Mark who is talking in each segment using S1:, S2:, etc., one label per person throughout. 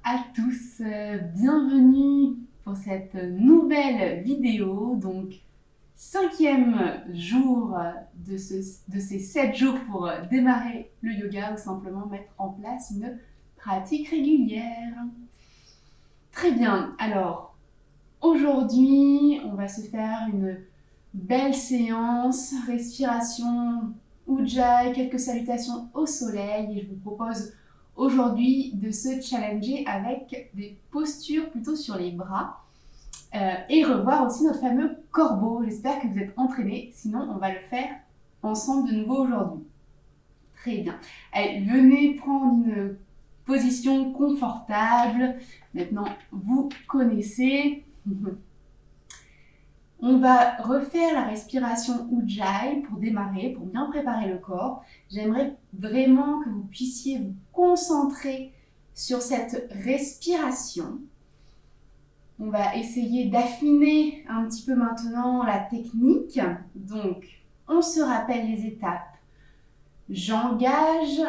S1: à tous, bienvenue pour cette nouvelle vidéo, donc 5e jour de ces 7 jours pour démarrer le yoga ou simplement mettre en place une pratique régulière. Très bien, alors aujourd'hui on va se faire une belle séance, respiration Ujjayi, quelques salutations au soleil et je vous propose aujourd'hui de se challenger avec des postures plutôt sur les bras et revoir aussi notre fameux corbeau. J'espère que vous êtes entraînés, sinon on va le faire ensemble de nouveau aujourd'hui. Très bien. Allez, venez prendre une position confortable. Maintenant, vous connaissez. On va refaire la respiration Ujjayi pour démarrer, pour bien préparer le corps. J'aimerais vraiment que vous puissiez vous concentrer sur cette respiration. On va essayer d'affiner un petit peu maintenant la technique. Donc, on se rappelle les étapes. J'engage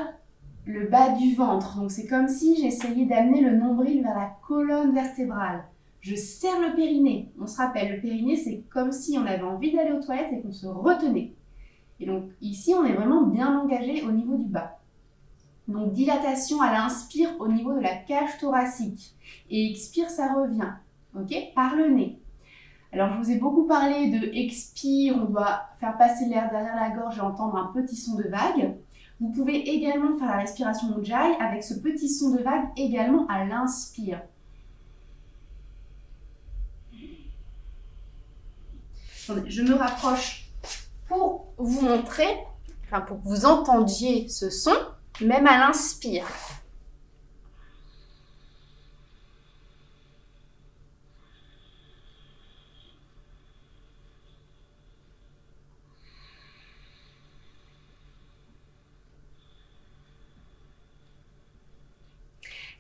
S1: le bas du ventre. Donc, c'est comme si j'essayais d'amener le nombril vers la colonne vertébrale. Je serre le périnée. On se rappelle, le périnée, c'est comme si on avait envie d'aller aux toilettes et qu'on se retenait. Et donc ici, on est vraiment bien engagé au niveau du bas. Donc dilatation à l'inspire au niveau de la cage thoracique. Et expire, ça revient. Ok, par le nez. Alors je vous ai beaucoup parlé de expire, on doit faire passer l'air derrière la gorge et entendre un petit son de vague. Vous pouvez également faire la respiration Ujjayi avec ce petit son de vague également à l'inspire. Je me rapproche pour vous montrer, pour que vous entendiez ce son, même à l'inspire.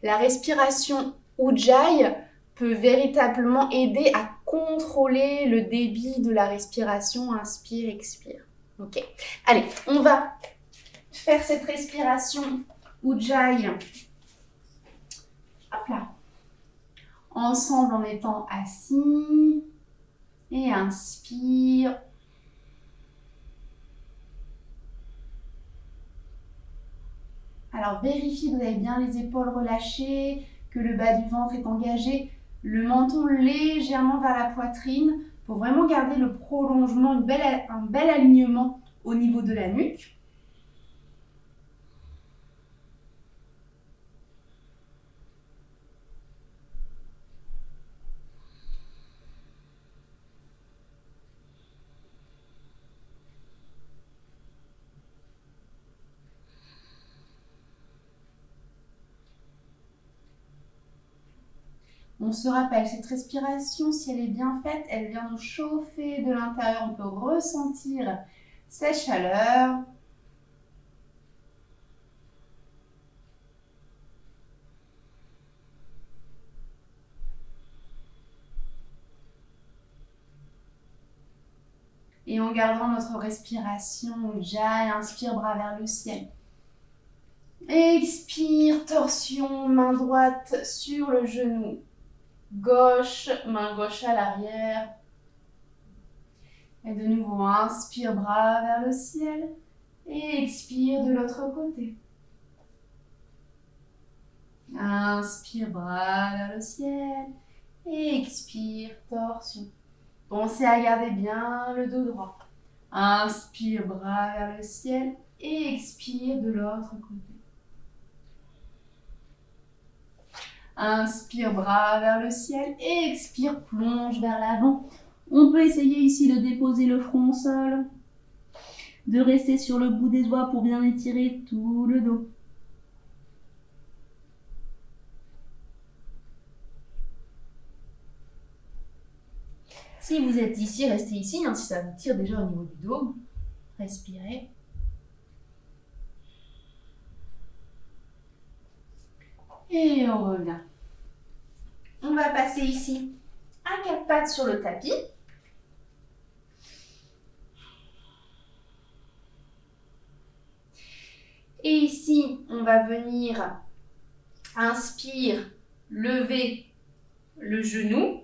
S1: La respiration Ujjayi peut véritablement aider à contrôler le débit de la respiration, inspire, expire. Ok, allez, on va faire cette respiration Ujjayi. Hop là. Ensemble en étant assis. Et inspire. Alors vérifiez que vous avez bien les épaules relâchées, que le bas du ventre est engagé, le menton légèrement vers la poitrine pour vraiment garder le prolongement, un bel alignement au niveau de la nuque. On se rappelle, cette respiration, si elle est bien faite, elle vient nous chauffer de l'intérieur. On peut ressentir cette chaleur. Et en gardant notre respiration Ujjayi, inspire, bras vers le ciel. Expire, torsion, main droite sur le genou gauche, main gauche à l'arrière. Et de nouveau, inspire, bras vers le ciel. Et expire de l'autre côté. Inspire, bras vers le ciel. Et expire, torsion. Pensez à garder bien le dos droit. Inspire, bras vers le ciel. Et expire de l'autre côté. Inspire, bras vers le ciel. Et expire, plonge vers l'avant. On peut essayer ici de déposer le front au sol. De rester sur le bout des doigts pour bien étirer tout le dos. Si vous êtes ici, restez ici, si ça vous tire déjà au niveau du dos. Respirez. Et on revient. On va passer ici à 4 pattes sur le tapis. Et ici, on va venir, inspire, lever le genou.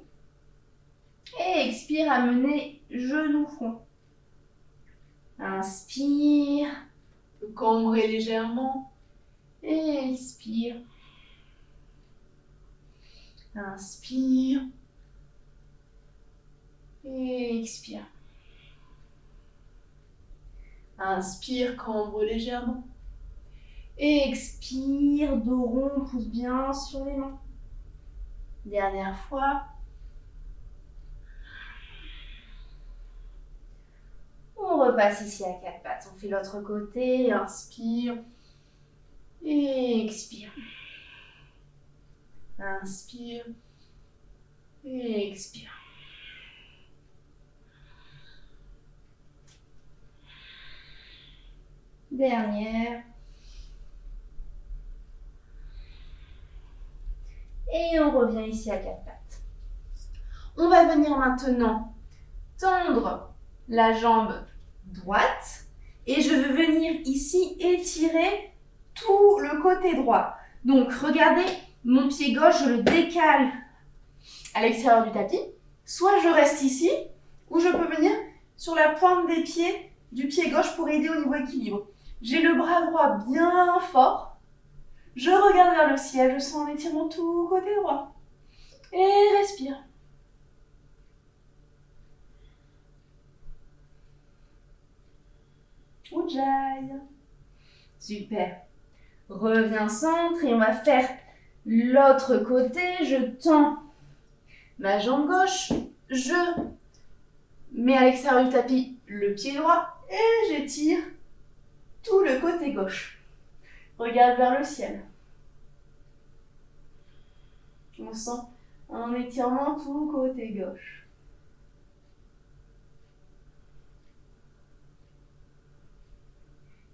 S1: Et expire, amener genou front. Inspire, cambrer légèrement. Et expire. Inspire. Et expire. Inspire, cambre légèrement. Et expire, dos rond, pousse bien sur les mains. Dernière fois. On repasse ici à quatre pattes. On fait l'autre côté. Inspire. Et expire. Inspire. Et expire. Dernière. Et on revient ici à quatre pattes. On va venir maintenant tendre la jambe droite. Et je veux venir ici étirer tout le côté droit. Donc, regardez, mon pied gauche, je le décale à l'extérieur du tapis. Soit je reste ici, ou je peux venir sur la pointe des pieds du pied gauche pour aider au niveau équilibre. J'ai le bras droit bien fort. Je regarde vers le ciel, je sens un étirement tout côté droit. Et respire. Ujjayi. Super. Reviens centre et on va faire l'autre côté. Je tends ma jambe gauche. Je mets à l'extérieur du tapis le pied droit et j'étire tout le côté gauche. Regarde vers le ciel. On sent un étirement tout côté gauche.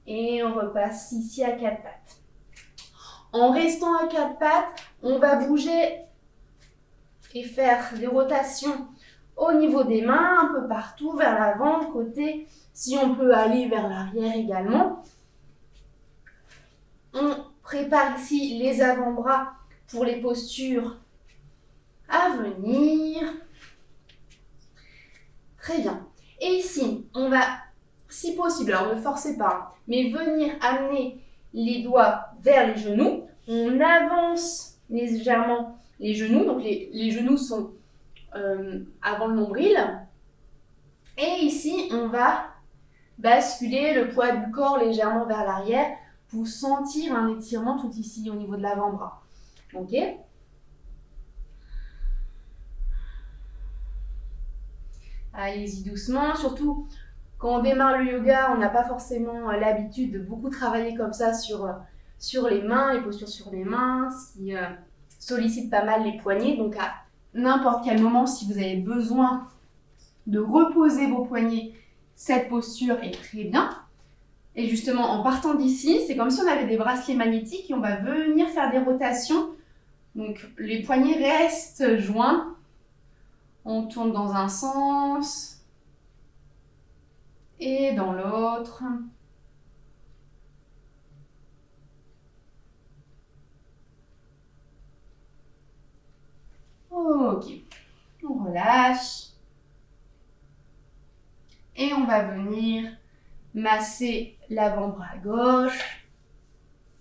S1: Et on repasse ici à quatre pattes. En restant à quatre pattes, on va bouger et faire des rotations au niveau des mains, un peu partout, vers l'avant, côté. Si on peut aller vers l'arrière également. On prépare ici les avant-bras pour les postures à venir. Très bien. Et ici, on va, si possible, alors ne forcez pas, mais venir amener les doigts vers les genoux. On avance légèrement les genoux. Donc les genoux sont avant le nombril. Et ici, on va basculer le poids du corps légèrement vers l'arrière pour sentir un étirement tout ici au niveau de l'avant-bras. Ok ? Allez-y doucement, surtout quand on démarre le yoga, on n'a pas forcément l'habitude de beaucoup travailler comme ça sur les mains, les postures sur les mains, ce qui sollicite pas mal les poignets. Donc à n'importe quel moment, si vous avez besoin de reposer vos poignets, cette posture est très bien. Et justement, en partant d'ici, c'est comme si on avait des bracelets magnétiques et on va venir faire des rotations. Donc les poignets restent joints. On tourne dans un sens et dans l'autre. Ok, on relâche. Et on va venir masser l'avant-bras gauche.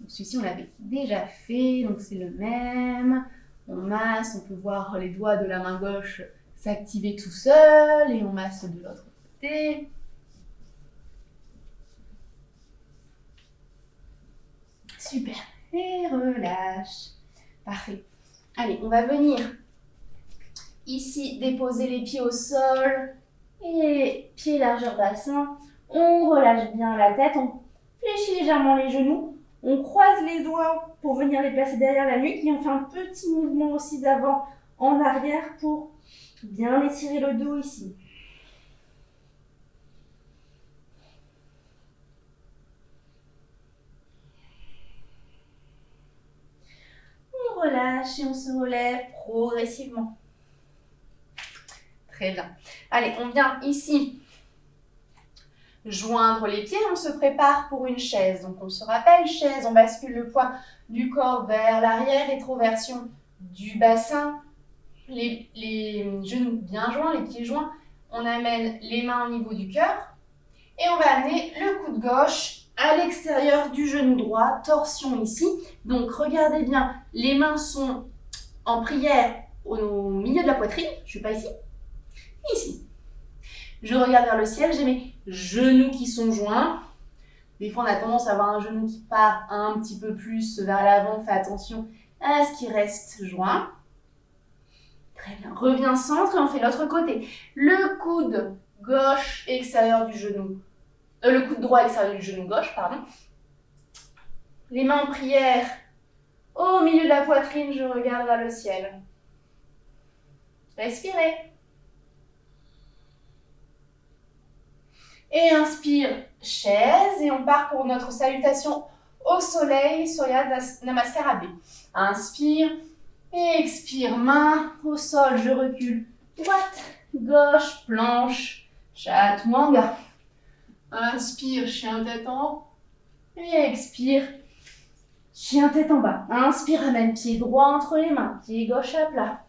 S1: Celui-ci, on l'avait déjà fait, donc c'est le même. On masse, on peut voir les doigts de la main gauche s'activer tout seul et on masse de l'autre côté. Super. Et relâche. Parfait. Allez, on va venir ici déposer les pieds au sol et pieds largeur bassin. On relâche bien la tête, on fléchit légèrement les genoux. On croise les doigts pour venir les placer derrière la nuque et on fait un petit mouvement aussi d'avant en arrière pour bien étirer le dos ici. On relâche et on se relève progressivement. Très bien. Allez, on vient ici joindre les pieds, on se prépare pour une chaise. Donc on se rappelle, chaise, on bascule le poids du corps vers l'arrière, rétroversion du bassin, les genoux bien joints, les pieds joints. On amène les mains au niveau du cœur et on va amener le coude gauche à l'extérieur du genou droit, torsion ici. Donc regardez bien, les mains sont en prière au milieu de la poitrine, je ne suis pas ici, ici. Je regarde vers le ciel, j'ai mes genoux qui sont joints. Des fois, on a tendance à avoir un genou qui part un petit peu plus vers l'avant. Fais attention à ce qui reste joint. Très bien. Reviens centre et on fait l'autre côté. Le coude gauche extérieur du genou. Le coude droit extérieur du genou gauche, pardon. Les mains en prière au milieu de la poitrine, je regarde vers le ciel. Respirez. Et inspire, chaise, et on part pour notre salutation au soleil, Surya Namaskara. Inspire, et expire, main au sol, je recule. Droite, gauche, planche, Chaturanga. Inspire, chien tête en haut, et expire, chien tête en bas. Inspire, amène pied droit entre les mains, pied gauche à plat.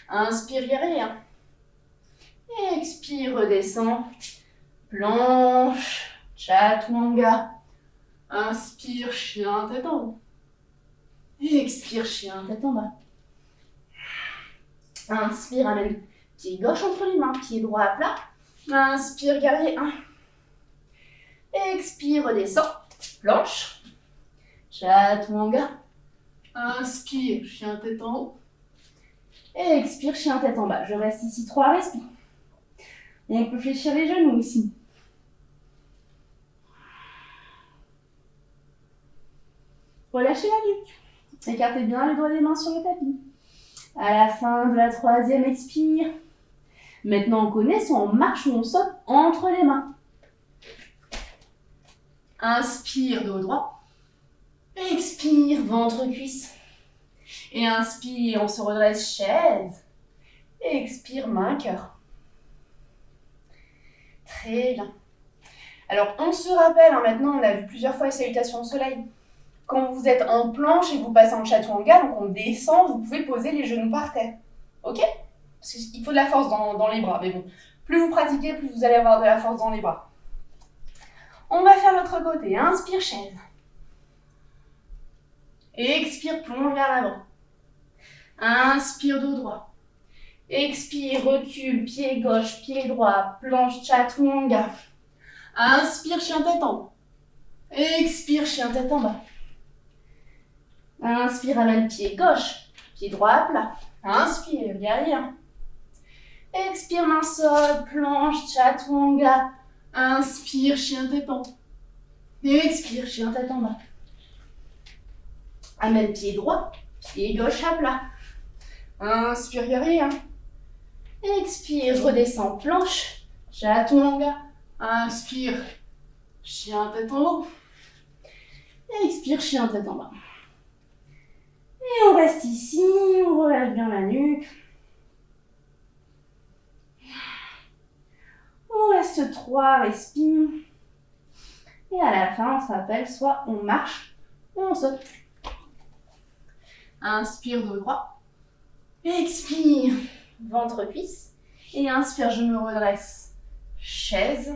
S1: Inspire, guerrier. Et expire, redescend. Planche, Chaturanga. Inspire, chien tête en haut. Et expire, chien tête en bas. Inspire, amène pied gauche entre les mains, pied droit à plat. Inspire, guerrier 1. Expire, redescend. Planche, Chaturanga. Inspire, chien tête en haut. Et expire, chien tête en bas. Je reste ici 3 respires. On peut fléchir les genoux ici. Relâchez la nuque. Écartez bien les doigts des mains sur le tapis. À la fin de la 3e, expire. Maintenant, on connaît soit on marche ou on saute entre les mains. Inspire, dos droit. Expire, ventre, cuisse. Et inspire, on se redresse, chaise. Et expire, main, cœur. Très bien. Alors, on se rappelle, maintenant, on a vu plusieurs fois les salutations au soleil. Quand vous êtes en planche et que vous passez en Chaturanga, donc on descend, vous pouvez poser les genoux par terre. Ok? Parce qu'il faut de la force dans les bras. Mais bon, plus vous pratiquez, plus vous allez avoir de la force dans les bras. On va faire l'autre côté. Inspire, chaise. Expire, plonge vers l'avant. Inspire, dos droit. Expire, recule, pied gauche, pied droit, planche, Chaturanga. Inspire, chien tête en haut. Expire, chien tête en bas. Inspire, amène pied gauche, pied droit à plat. Inspire, guerrier. Expire, main sol, planche, Chaturanga. Inspire, chien tête en haut. Expire, chien tête en bas. Amène pied droit, pied gauche à plat. Inspire, guerrier. Expire, redescend, planche, Chaturanga. Inspire, chien tête en haut. Expire, chien tête en bas. Et on reste ici, on relâche bien la nuque. On reste 3 respires. Et à la fin, on se rappelle, soit on marche, ou on saute. Inspire, dos droit. Expire, ventre, cuisse. Et inspire, je me redresse, chaise.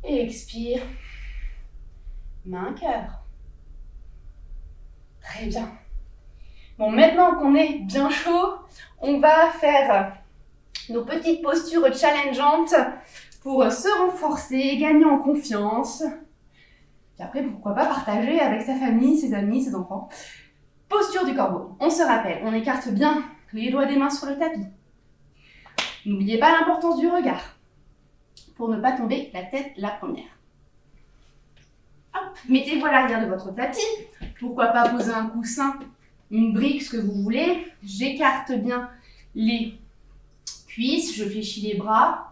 S1: Et expire, main, cœur. Très bien. Bon, maintenant qu'on est bien chaud, on va faire nos petites postures challengeantes pour se renforcer, gagner en confiance. Et après, pourquoi pas partager avec sa famille, ses amis, ses enfants. Posture du corbeau. On se rappelle, on écarte bien les doigts des mains sur le tapis. N'oubliez pas l'importance du regard pour ne pas tomber la tête la première. Hop, mettez-vous à l'arrière de votre tapis. Pourquoi pas poser un coussin, une brique, ce que vous voulez. J'écarte bien les cuisses, je fléchis les bras.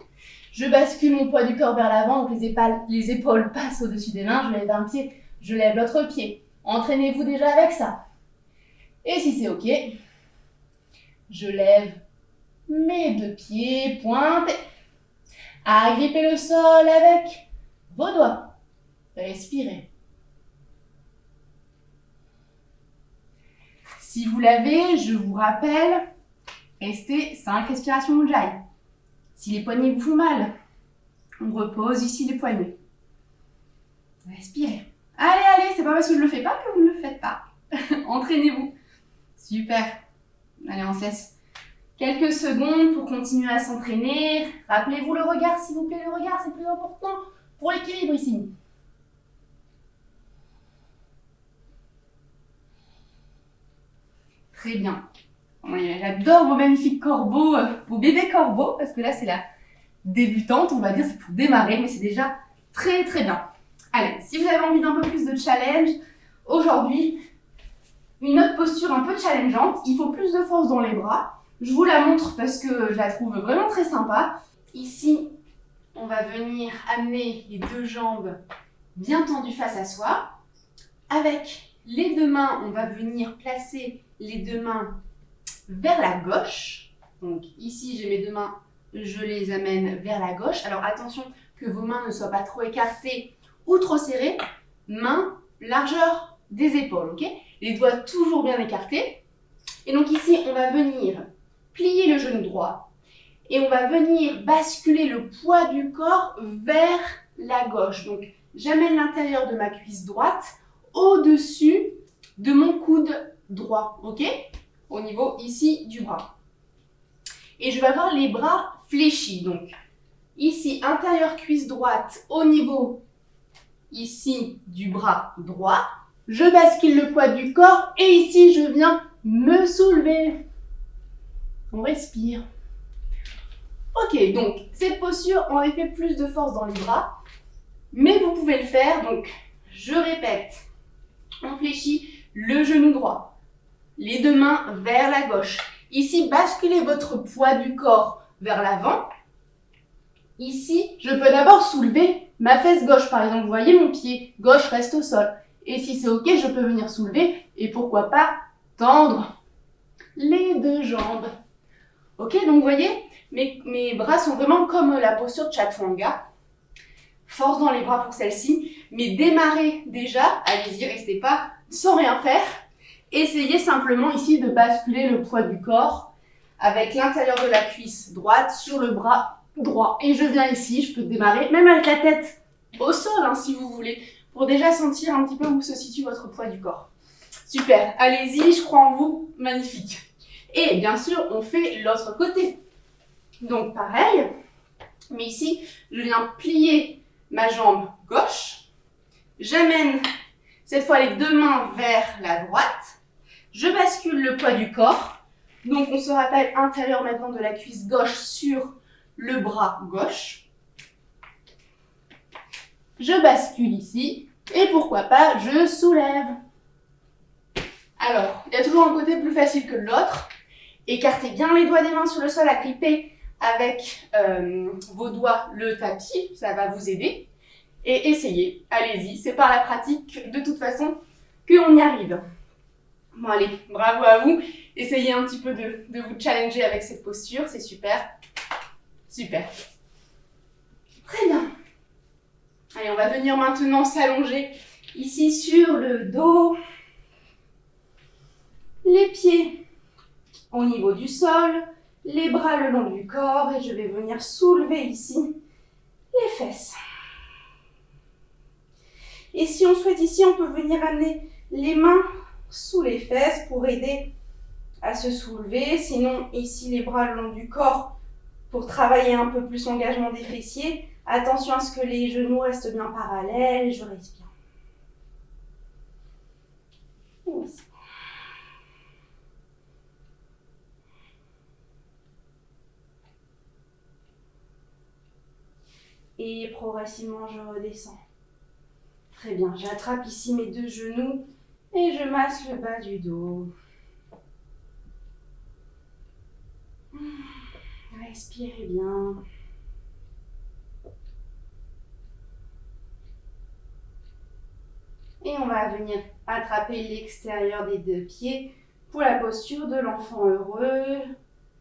S1: Je bascule mon poids du corps vers l'avant, donc les épaules passent au-dessus des mains. Je lève un pied, je lève l'autre pied. Entraînez-vous déjà avec ça. Et si c'est ok, je lève mes 2 pieds pointés. Agrippez le sol avec vos doigts. Respirez. Si vous l'avez, je vous rappelle, restez 5 respirations Ujjayi. Si les poignets vous font mal, on repose ici les poignets. Respirez. Allez, allez, c'est pas parce que je le fais pas que vous ne le faites pas. Entraînez-vous. Super. Allez, on se laisse quelques secondes pour continuer à s'entraîner. Rappelez-vous le regard, s'il vous plaît. Le regard, c'est plus important pour l'équilibre ici. Très bien. J'adore vos magnifiques corbeaux, vos bébés corbeaux, parce que là, c'est la débutante, on va dire, c'est pour démarrer, mais c'est déjà très, très bien. Allez, si vous avez envie d'un peu plus de challenge, aujourd'hui, une autre posture un peu challengeante. Il faut plus de force dans les bras. Je vous la montre parce que je la trouve vraiment très sympa. Ici, on va venir amener les deux jambes bien tendues face à soi. Avec les deux mains, on va venir placer les deux mains vers la gauche. Donc ici, j'ai mes deux mains, je les amène vers la gauche. Alors attention que vos mains ne soient pas trop écartées ou trop serrées. Mains, largeur des épaules, ok? Les doigts toujours bien écartés. Et donc ici, on va venir plier le genou droit et on va venir basculer le poids du corps vers la gauche. Donc j'amène l'intérieur de ma cuisse droite au-dessus de mon coude droit, ok? Au niveau ici du bras. Et je vais avoir les bras fléchis. Donc ici, intérieur cuisse droite au niveau ici du bras droit. Je bascule le poids du corps et ici, je viens me soulever. On respire. Ok, donc cette posture, en effet, plus de force dans les bras. Mais vous pouvez le faire. Donc, je répète. On fléchit le genou droit. Les deux mains vers la gauche. Ici, basculez votre poids du corps vers l'avant. Ici, je peux d'abord soulever ma fesse gauche. Par exemple, vous voyez, mon pied gauche reste au sol. Et si c'est ok, je peux venir soulever et pourquoi pas tendre les deux jambes. Ok, donc vous voyez, mes bras sont vraiment comme la posture de Chaturanga. Force dans les bras pour celle-ci, mais démarrez déjà, allez-y, restez pas sans rien faire. Essayez simplement ici de basculer le poids du corps avec l'intérieur de la cuisse droite sur le bras droit. Et je viens ici, je peux démarrer même avec la tête au sol hein, si vous voulez, pour déjà sentir un petit peu où se situe votre poids du corps. Super, allez-y, je crois en vous, magnifique. Et bien sûr, on fait l'autre côté. Donc pareil, mais ici, je viens plier ma jambe gauche. J'amène cette fois les deux mains vers la droite. Je bascule le poids du corps. Donc on se rappelle intérieur maintenant de la cuisse gauche sur le bras gauche. Je bascule ici. Et pourquoi pas, je soulève. Alors, il y a toujours un côté plus facile que l'autre. Écartez bien les doigts des mains sur le sol, agrippez avec vos doigts le tapis, ça va vous aider. Et essayez, allez-y, c'est par la pratique de toute façon qu'on y arrive. Bon allez, bravo à vous. Essayez un petit peu de vous challenger avec cette posture, c'est super. Super. Très bien. Allez, on va venir maintenant s'allonger ici sur le dos. Les pieds au niveau du sol, les bras le long du corps et je vais venir soulever ici les fesses. Et si on souhaite ici, on peut venir amener les mains sous les fesses pour aider à se soulever. Sinon, ici, les bras le long du corps pour travailler un peu plus l'engagement des fessiers. Attention à ce que les genoux restent bien parallèles. Je respire. Et progressivement, je redescends. Très bien, j'attrape ici mes deux genoux et je masse le bas du dos. Respirez bien. Et on va venir attraper l'extérieur des deux pieds pour la posture de l'enfant heureux.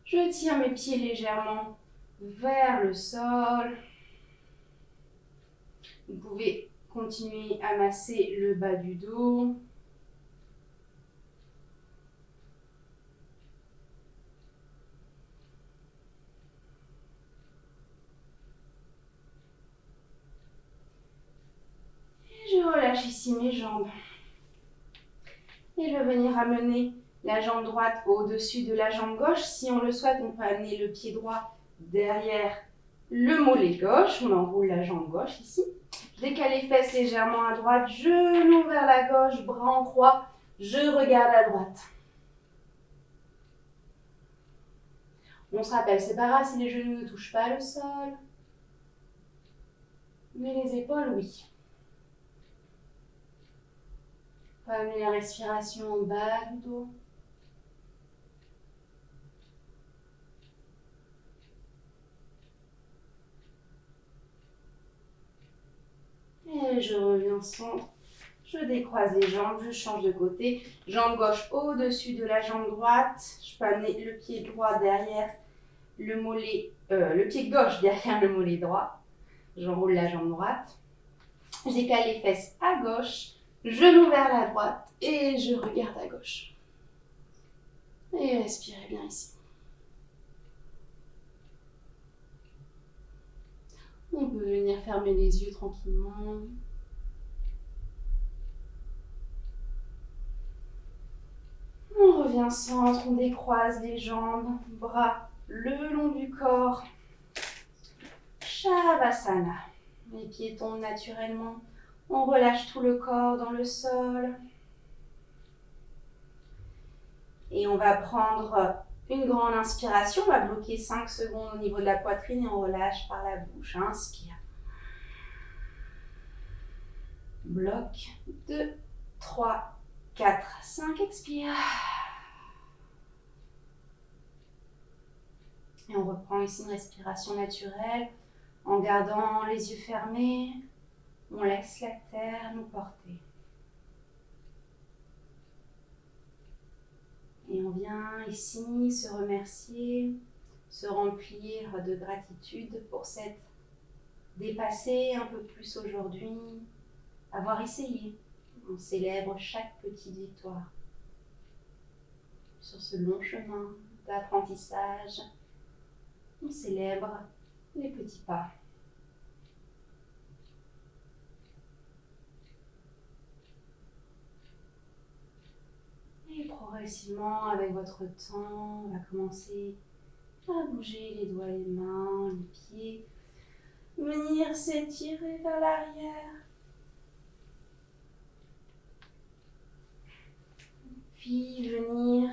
S1: Je tire mes pieds légèrement vers le sol. Vous pouvez continuer à masser le bas du dos. relâche ici mes jambes. Et je vais venir amener la jambe droite au-dessus de la jambe gauche. Si on le souhaite, on peut amener le pied droit derrière le mollet gauche. On enroule la jambe gauche ici. Je décale les fesses légèrement à droite, genou vers la gauche, bras en croix. Je regarde à droite. On se rappelle, c'est pas grave si les genoux ne touchent pas le sol. Mais les épaules, oui. On va amener la respiration au bas du dos. Et je reviens au centre. Je décroise les jambes, je change de côté. Jambe gauche au-dessus de la jambe droite. Je peux amener le pied droit derrière le mollet, le pied gauche derrière le mollet droit. J'enroule la jambe droite. Je décale les fesses à gauche, genou vers la droite et je regarde à gauche. Et respirez bien ici. On peut venir fermer les yeux tranquillement. On revient au centre, on décroise les jambes, bras le long du corps. Shavasana. Les pieds tombent naturellement. On relâche tout le corps dans le sol. Et on va prendre une grande inspiration. On va bloquer 5 secondes au niveau de la poitrine et on relâche par la bouche. Inspire. Bloc. 2, 3, 4, 5. Expire. Et on reprend ici une respiration naturelle en gardant les yeux fermés. On laisse la terre nous porter. Et on vient ici se remercier, se remplir de gratitude pour s'être dépassé un peu plus aujourd'hui, avoir essayé. On célèbre chaque petite victoire sur ce long chemin d'apprentissage. On célèbre les petits pas. Et progressivement, avec votre temps, on va commencer à bouger les doigts, les mains, les pieds. Venir s'étirer vers l'arrière. Puis venir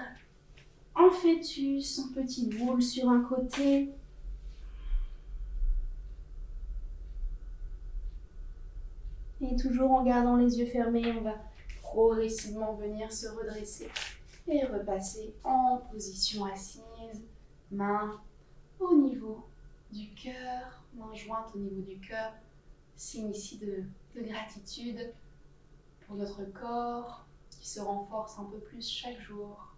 S1: en fœtus, en petite boule sur un côté. Et toujours en gardant les yeux fermés, on va progressivement venir se redresser et repasser en position assise, main au niveau du cœur, main jointe au niveau du cœur, signe ici de gratitude pour notre corps qui se renforce un peu plus chaque jour,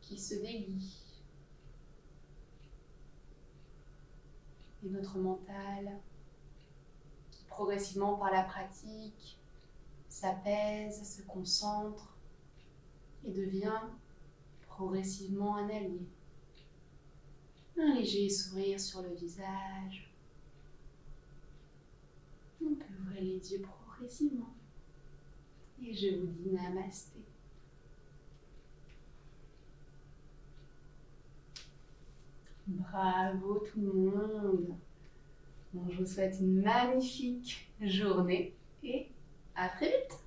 S1: qui se délie, et notre mental qui progressivement par la pratique s'apaise, se concentre et devient progressivement un allié. Un léger sourire sur le visage. On peut ouvrir les yeux progressivement. Et je vous dis namasté. Bravo tout le monde. Bon, je vous souhaite une magnifique journée et à très vite.